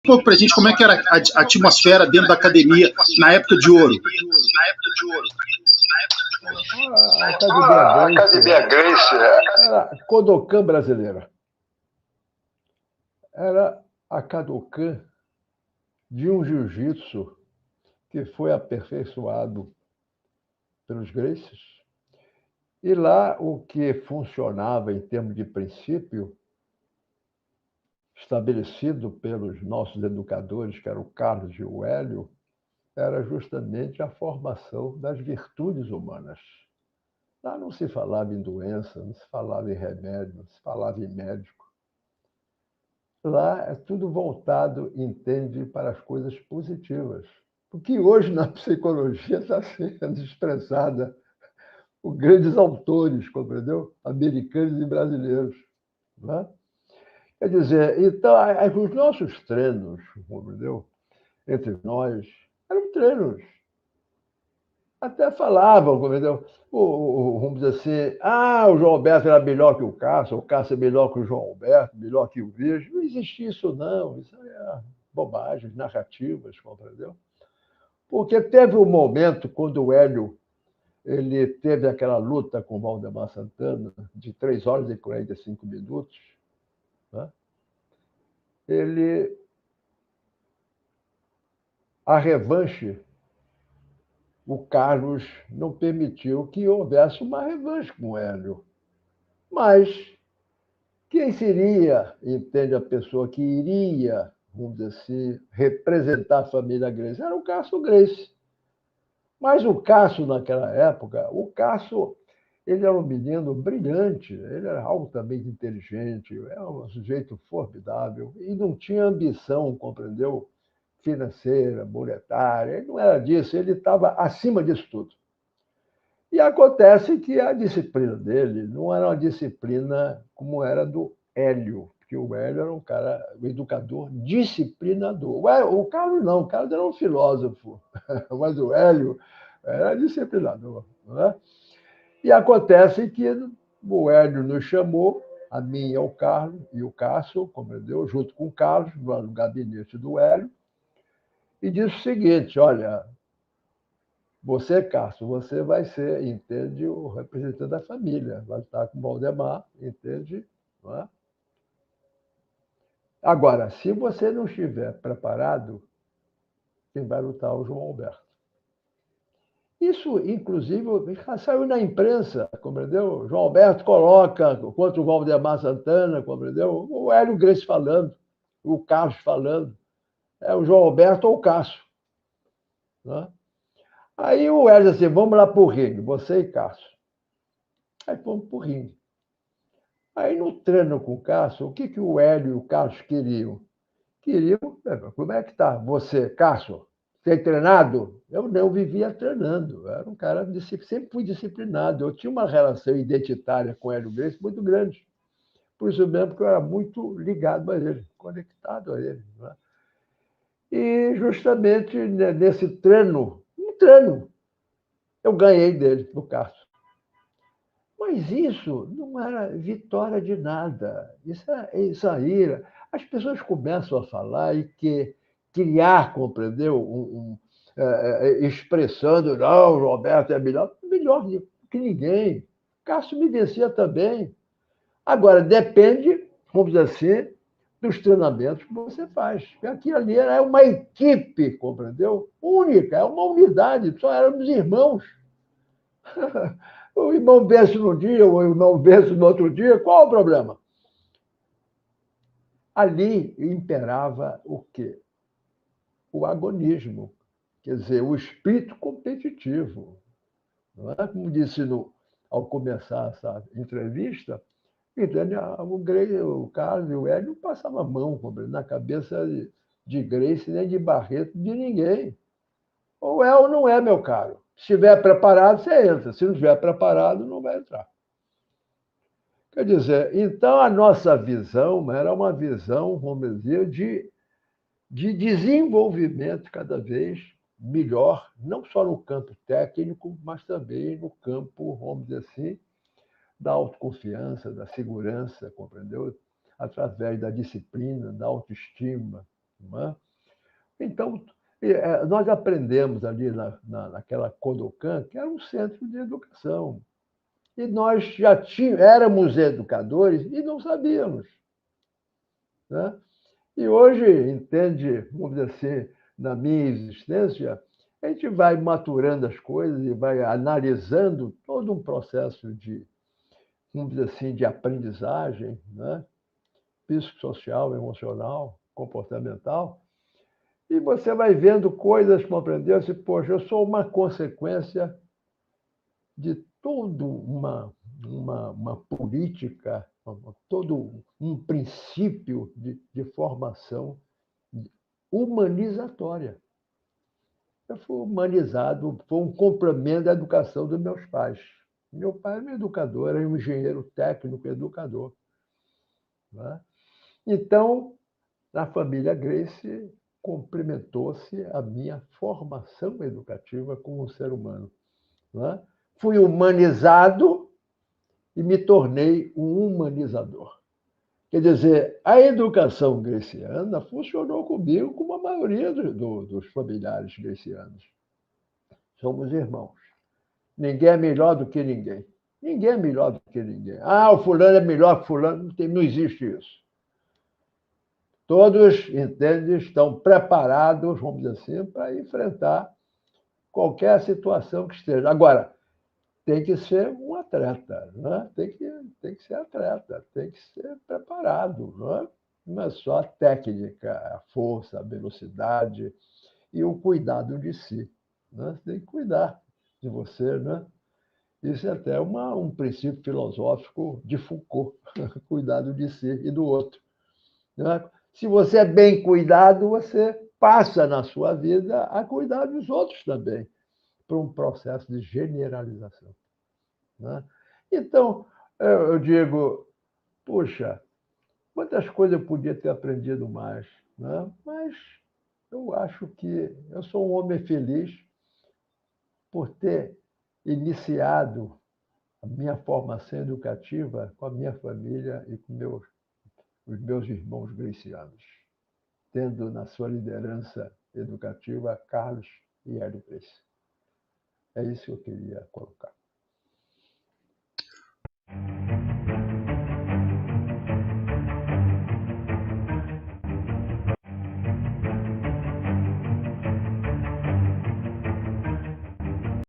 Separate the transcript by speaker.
Speaker 1: pouco para a gente como é que era a atmosfera dentro da academia na época de ouro.
Speaker 2: A Academia Gracie era Kodokan brasileira. Era a Kodokan de um jiu-jitsu que foi aperfeiçoado pelos Gracies. E lá o que funcionava em termos de princípio, estabelecido pelos nossos educadores, que eram o Carlos e o Hélio, era justamente a formação das virtudes humanas. Lá não se falava em doença, não se falava em remédio, não se falava em médico. Lá é tudo voltado, entende, para as coisas positivas. O que hoje na psicologia está sendo expressada por grandes autores, compreendeu? Americanos e brasileiros. Não é? Quer dizer, então, os nossos treinos, compreendeu? Entre nós, eram treinos. Até falavam, compreendeu? Vamos dizer assim, o João Alberto era melhor que o Cássio é melhor que o João Alberto, melhor que o Virgem. Não existia isso, não. Isso é bobagem, narrativas, compreendeu? Porque teve um momento quando o Hélio ele teve aquela luta com o Valdemar Santana de 3 horas e 45 minutos. Né? A revanche, o Carlos não permitiu que houvesse uma revanche com o Hélio. Mas quem seria, entende, a pessoa que iria, vamos dizer assim, representar a família Gracie? Era o Cássio Gracie. Mas o Cássio, naquela época, ele era um menino brilhante, ele era altamente inteligente, era um sujeito formidável e não tinha ambição, compreendeu? Financeira, monetária, ele não era disso, ele estava acima disso tudo. E acontece que a disciplina dele não era uma disciplina como era do Hélio, porque o Hélio era um educador disciplinador. O Carlos não, o Carlos era um filósofo, mas o Hélio era disciplinador. Não é? E acontece que o Hélio nos chamou, a mim e ao Carlos, e o Cássio, compreendeu, junto com o Carlos, no gabinete do Hélio, e disse o seguinte: olha, você, Cássio, você vai ser, entende, o representante da família, vai estar com o Valdemar, entende? Não é? Agora, se você não estiver preparado, quem vai lutar é o João Alberto. Isso, inclusive, saiu na imprensa, compreendeu? João Alberto coloca contra o Valdemar Santana, compreendeu? O Hélio Gracie falando, o Carlos falando. É o João Alberto ou o Cássio. Né? Aí o Hélio disse assim, vamos lá para o ringue, você e Cássio. Aí fomos para o ringue. Aí no treino com o Cássio, o que o Hélio e o Cássio queriam? Queriam, como é que está você, Cássio? Tem treinado? Eu não vivia treinando. Eu era um cara, sempre fui disciplinado. Eu tinha uma relação identitária com o Hélio Gracie muito grande. Por isso mesmo que eu era muito ligado a ele, conectado a ele. Né? E justamente nesse treino, eu ganhei dele, do Cássio. Mas isso não era vitória de nada. Isso aí, as pessoas começam a falar e criar, compreendeu? Expressando, não, o Roberto é melhor que ninguém. Cássio me vencia também. Agora, depende, vamos dizer assim, dos treinamentos que você faz. Porque aqui ali é uma equipe, compreendeu? Única, é uma unidade, só éramos irmãos. O irmão vence num dia, o irmão vence no outro dia, qual o problema? Ali imperava o quê? O agonismo, quer dizer, o espírito competitivo. Não é? Como disse ao começar essa entrevista, entende? O Carlos e o Hélio não passavam a mão na cabeça de Gracie, nem de Barreto, de ninguém. Ou é ou não é, meu caro. Se estiver preparado, você entra. Se não estiver preparado, não vai entrar. Quer dizer, então a nossa visão era uma visão, vamos dizer, de desenvolvimento cada vez melhor, não só no campo técnico, mas também no campo, vamos dizer assim, da autoconfiança, da segurança, compreendeu? Através da disciplina, da autoestima. não é? Então, nós aprendemos ali naquela Kodokan, que era um centro de educação. E nós já éramos educadores e não sabíamos. Né? E hoje, entende, vamos dizer assim, na minha existência, a gente vai maturando as coisas e vai analisando todo um processo de, vamos dizer assim, de aprendizagem, né? Psicossocial, emocional, comportamental, e você vai vendo coisas, compreendeu? Assim, poxa, eu sou uma consequência de toda uma política, todo um princípio de formação humanizatória. Eu fui humanizado, foi um complemento da educação dos meus pais. Meu pai era um educador, era um engenheiro técnico educador. Né? Então, na família Gracie, complementou-se a minha formação educativa como um ser humano. Né? Fui humanizado e me tornei um humanizador. Quer dizer, a educação greciana funcionou comigo como a maioria dos familiares grecianos. Somos irmãos. Ninguém é melhor do que ninguém. Ninguém é melhor do que ninguém. Ah, o fulano é melhor que fulano. Não existe isso. Todos, entende, estão preparados, vamos dizer assim, para enfrentar qualquer situação que esteja. Agora, tem que ser um atleta, né? Tem que ser atleta, tem que ser preparado, né? Não é só a técnica, a força, a velocidade e o cuidado de si. Né? Você tem que cuidar de você, né? Isso é até um princípio filosófico de Foucault, cuidado de si e do outro. Né? Se você é bem cuidado, você passa na sua vida a cuidar dos outros também, por um processo de generalização. Né? Então, eu digo, puxa, quantas coisas eu podia ter aprendido mais, né? Mas eu acho que eu sou um homem feliz por ter iniciado a minha formação educativa com a minha família e com os meus irmãos grecianos, tendo na sua liderança educativa Carlos e Hélio Gracie. É isso que eu queria colocar.